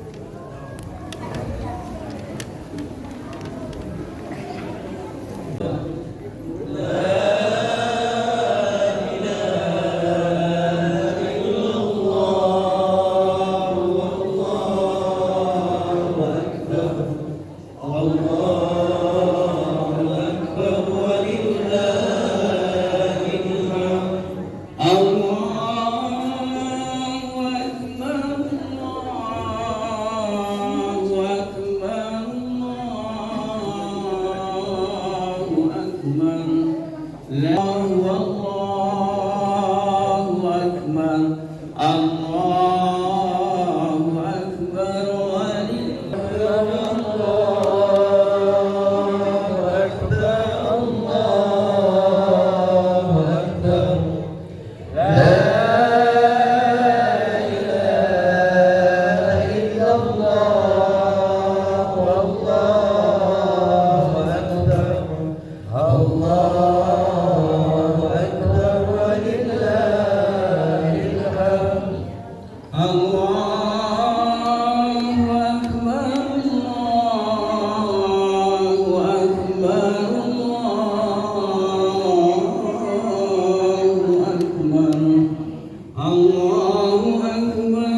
Allahu Akbar.